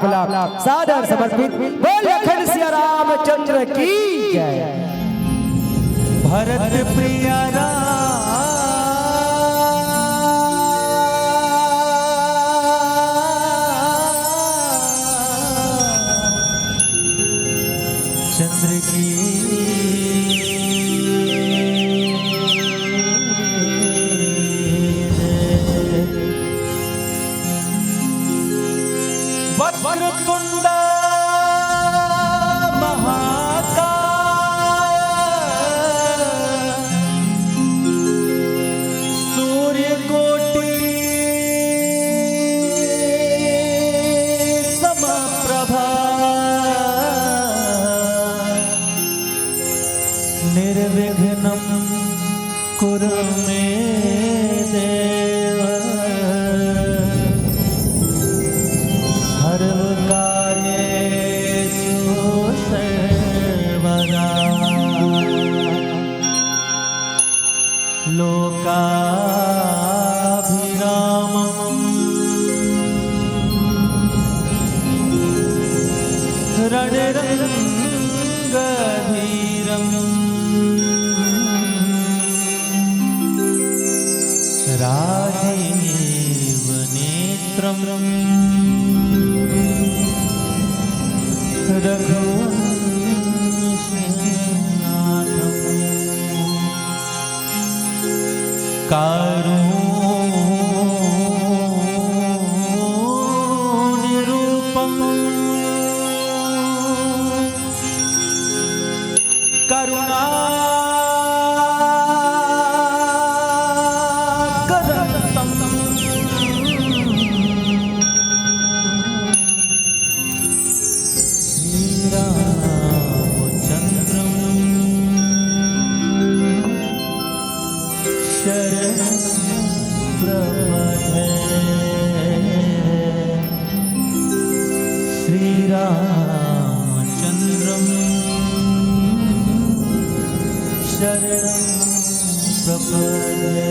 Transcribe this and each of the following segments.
सादर समर्पित बोले खंड सिया रामचंद्र की जय। भरत प्रिया चंद्र की वक्रतुंड निर्विघ्नं कुरु मे देव सर्वकार्येषु सर्वदा लोकाभिरामं रणरङ्गधीरम् राजीव नेत्रं रघुवंशनाथं कारुण्यरूपं करुणा श्रीरामचन्द्रं शरणं प्रपद्ये।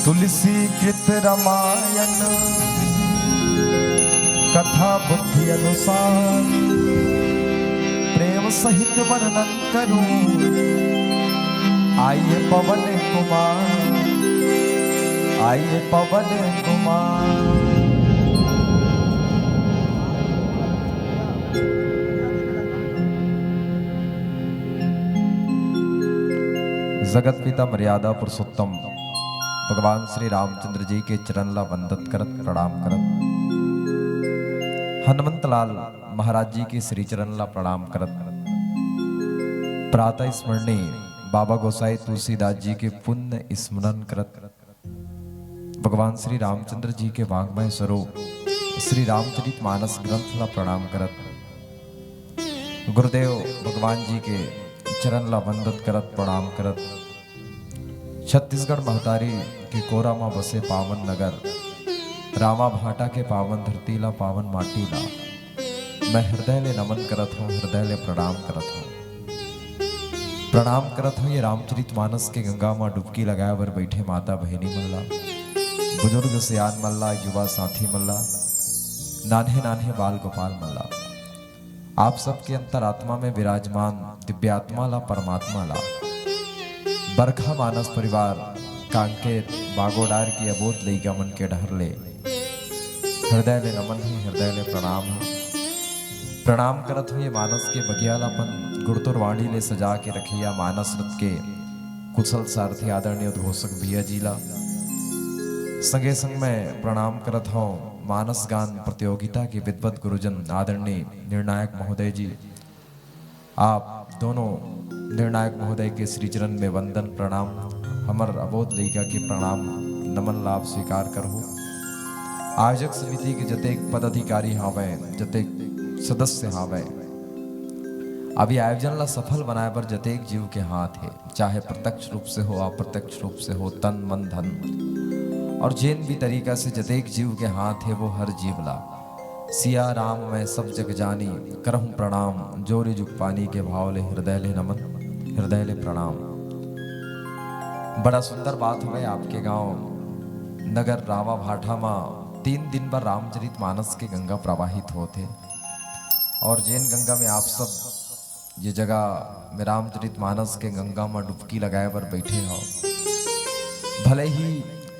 तुलसी कृत रामायण कथा बुद्धि अनुसार प्रेम सहित वर्णन करूं आइए पवन कुमार आइए पवन कुमार। जगत पिता मर्यादा पुरुषोत्तम भगवान श्री रामचंद्र जी के चरण ला वंदत करत प्रणाम करत हनुमंत लाल महाराज जी के श्री चरण ला प्रणाम करत प्रातः स्मरणी बाबा गोसाई तुलसीदास जी के पुण्य स्मरण करत भगवान श्री रामचंद्र जी के वाङ्मय स्वरूप श्री रामचरित मानस ग्रंथ ला प्रणाम करत गुरुदेव भगवान जी के चरण ला वंदत करत प्रणाम करत छत्तीसगढ़ महतारी के कोरा में बसे पावन नगर रामा भाटा के पावन धरती ला पावन माटी ला मैं हृदय ले नमन करत हूँ, हृदय ले प्रणाम करत हूँ ये रामचरित मानस के गंगा में डुबकी लगाए बर बैठे माता बहनी मल्ला, बुजुर्ग सियान मल्ला, युवा साथी मल्ला, नान्हे नान्हे बाल गोपाल मल्ला, आप सबके अंतरात्मा में विराजमान दिव्यात्मा ला परमात्मा ला बरखा मानस परिवार कांकेत बागोडार की अबोध लईका मन के डहर ले हृदय ले नमन है, हृदय ले प्रणाम करत हुए मानस के बगियालापन गुड़तुर वाणी ले सजा के रखिया मानस रथ के कुशल सारथी आदरणीय उद्घोषक भैया जीला संगे संग में प्रणाम करत हूँ मानस गान प्रतियोगिता के विद्वत गुरुजन आदरणीय निर्णायक महोदय जी, आप दोनों निर्णायक महोदय के श्री चरण में वंदन प्रणाम हमर अबोध लईका के प्रणाम नमन लाभ स्वीकार करहु। आयोजक समिति के जतेक पदाधिकारी हावे जतेक सदस्य हावे अभी आयोजन ला सफल बनाए पर जतेक जीव के हाथ है, चाहे प्रत्यक्ष रूप से हो अप्रत्यक्ष रूप से हो, तन मन धन और जिन भी तरीका से जतेक जीव के हाथ है वो हर जीव ला सिया राम मैं सब जग जानी करहूं प्रणाम जोरी जुग पानी के भाव ले हृदय ले नमन, हृदय ले प्रणाम। बड़ा सुंदर बात हुए आपके गांव नगर रावा भाटा में 3 दिन पर रामचरित मानस के गंगा प्रवाहित होते और जैन गंगा में आप सब ये जगह में रामचरित मानस के गंगा में डुबकी लगाए पर बैठे हो, भले ही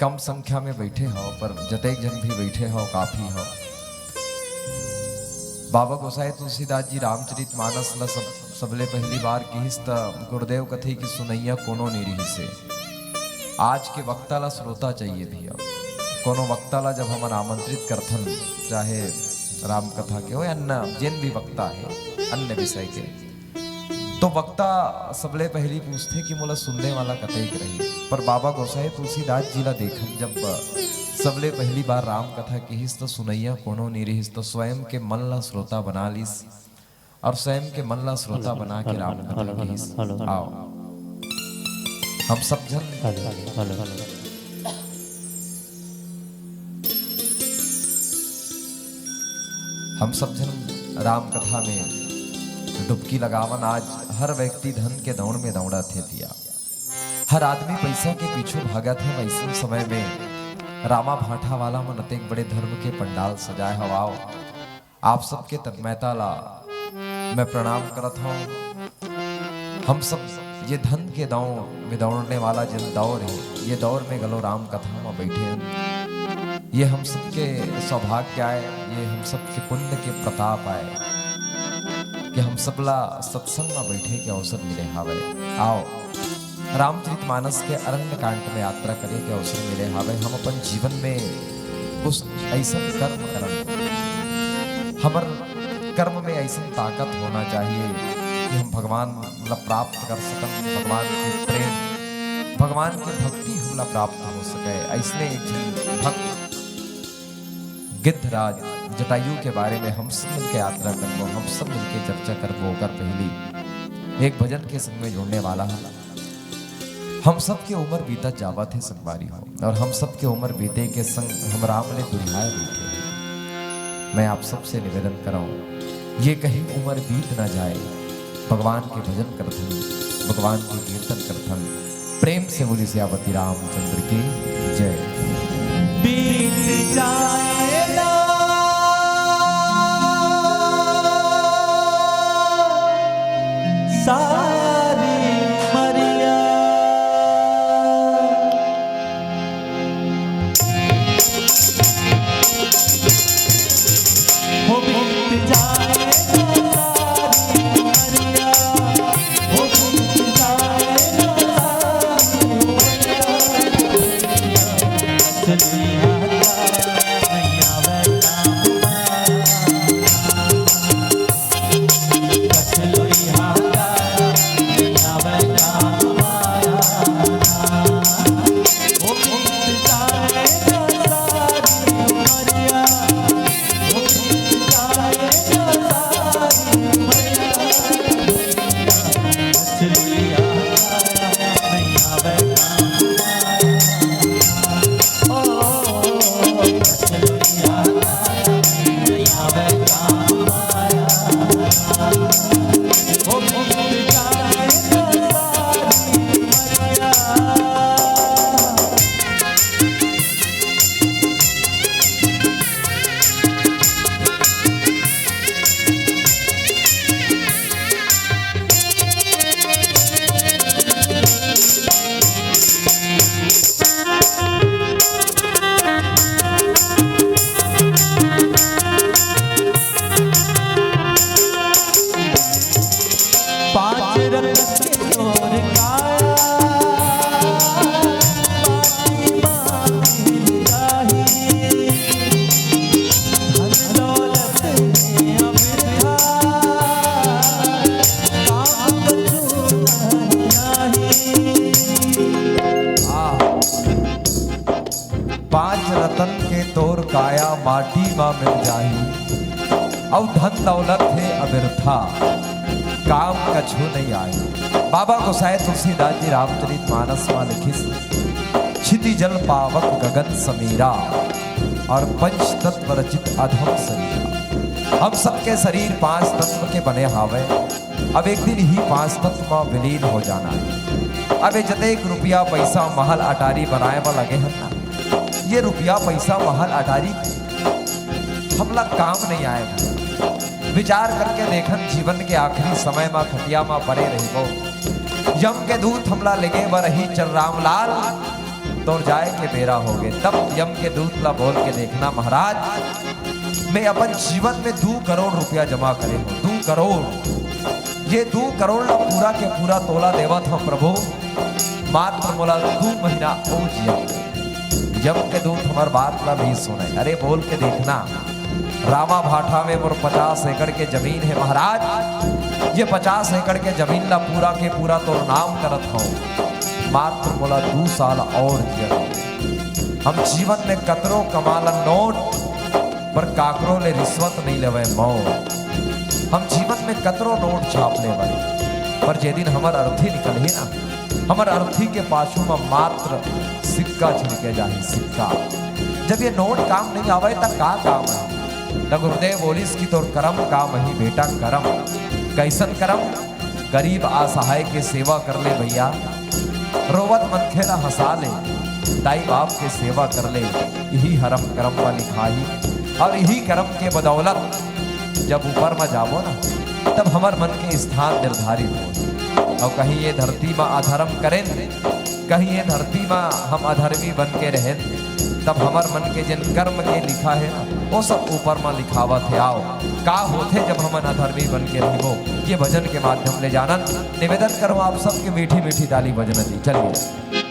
कम संख्या में बैठे हो पर जतेक जन भी बैठे हो काफी हो। बाबा गोसाई तुलसीदास जी रामचरित मानस ला सबले पहली बार किहिस त गुरुदेव कथे की सुनैया कोनो नहीं रही से आज के वक्ता ला श्रोता चाहिए भैया, कोनो वक्ता ला जब हम आमंत्रित करथन चाहे राम कथा के हो या अन्य जिन भी वक्ता है अन्य विषय के, तो वक्ता सबले पहली पूछते कि मोला सुनने वाला कतई रही, पर बाबा गोसाई तुलसीदास जी ला देखन जब सबले पहली बार राम कथा कहिस तो सुनैया कोनो नहीं रहिस, तो स्वयं के मन ला श्रोता बना लिस और स्वयं के मन ला श्रोता बना के राम कथा कहिस। आओ हम सब जन राम कथा में डुबकी लगावन। आज हर व्यक्ति धन के दौड़ में दौड़ा थे दिया, हर आदमी पैसा के पीछे भागा थे। वैसे समय में रामा भाटा वाला मन अतेक बड़े धर्म के पंडाल सजाए हवाओ, आप सबके तन्मयता ला मैं प्रणाम करत हूँ। हम सब ये धन के दौड़ में दौड़ने वाला जिन दौर है, ये दौर में गलो राम कथा में बैठे हैं, ये हम सबके सौभाग्य आए, ये हम सबके पुण्य के प्रताप आए कि हम सबला सत्संग में बैठे के अवसर मिले हावे। आओ रामचरित मानस के अरण्य कांड में यात्रा करे के अवसर मिले हावे। हम अपन जीवन में उस ऐसा कर्म करन, हमर कर्म में ऐसा ताकत होना चाहिए कि हम भगवान मतलब प्राप्त कर सकन, भगवान के प्रेम भगवान की भक्ति हमला प्राप्त हो सके। ऐसने एक भक्त गिद्धराज जटायु के बारे में हम सब मिलकर यात्रा करबो, हम सब मिलकर चर्चा करबो। कर पहली एक भजन के संग में जुड़ने वाला है। हम सब के उम्र बीता जावा थे संगवारी हो, और हम सब के उम्र बीते के संग हम राम ने दुरिहाए बैठे हैं। मैं आप सबसे निवेदन कराऊं ये कहीं उम्र बीत ना जाए, भगवान के भजन करथन, भगवान के कीर्तन करथन। प्रेम से बोली सियावती रामचंद्र की जय। बीत जाएगा सारी मरिया, हो बीत जाएगा सारी मरिया, हो बीत जाएगा सारी मरिया। चलिया माटी माँ मिल जाही और धन दौलत है अबिरथा काम कछु नहीं आए। बाबा गोसाई तुलसीदास जी रामचरित मानस में लिखिस क्षिति जल पावक गगन समीरा और पंच तत्व रचित अधम शरीर। हम सबके शरीर पांच तत्व के बने हावे। अब एक दिन ही पांच तत्व में विलीन हो जाना है। अब जतेक रुपया पैसा महल अटारी बनाए में लगे हैं ना, ये रुपया पैसा महल अटारी हमला काम नहीं आएगा। विचार करके देखन जीवन के आखिरी समय में खटिया में परे रहिबो। यम के दूत हमला लगे ब रही चल रामलाल तो जाए के बेरा हो गए। तब यम के दूत ला बोल के देखना महाराज मैं अपन जीवन में 2 करोड़ रुपया जमा करे हूँ। 2 करोड़ ये 2 करोड़ ला पूरा के पूरा तोला देवा था प्रभु। मात्र मोला 2 महीना और जिया। यम के दूत हमार बात ला भी सुने। अरे बोल के देखना रामा भाठा में मोर 50 एकड़ के जमीन है महाराज। ये 50 एकड़ के जमीन ला पूरा के पूरा तो नाम करत हूँ। मात्र बोला 2 साल और जिया। हम जीवन में कतरो कमाला नोट पर काकरो ले रिश्वत नहीं लेवे मौत। हम जीवन में कतरो नोट छाप लेवे पर जे दिन हमार अर्थी निकल ही ना, हमार अर्थी के पाछू में मात्र सिक्का छिड़के जाही सिक्का। जब ये नोट काम नहीं आवे तब का काम है। तब गुरुदेव बोलिस की तोर कर्म काम ही बेटा कर्म। कैसन कर्म? गरीब असहाय के सेवा कर ले भैया। रोवत मनखेला हंसा ले दाई बाप के सेवा कर ले। यही हरम कर्म में लिखाई और यही कर्म के बदौलत जब ऊपर में जाबो ना तब हमार मन के स्थान निर्धारित हो। और कहीं ये धरती में अधर्म करें, कहीं ये धरती में हम अधर्मी बन के रहें, तब हमार मन के जिन कर्म के लिखा है ना वो सब ऊपर में लिखावत है। आओ का होते जब हम अधर्मी बन के रहो। ये भजन के माध्यम ले जानन निवेदन करो आप सबके मीठी मीठी ताली बजन दी। चलिए।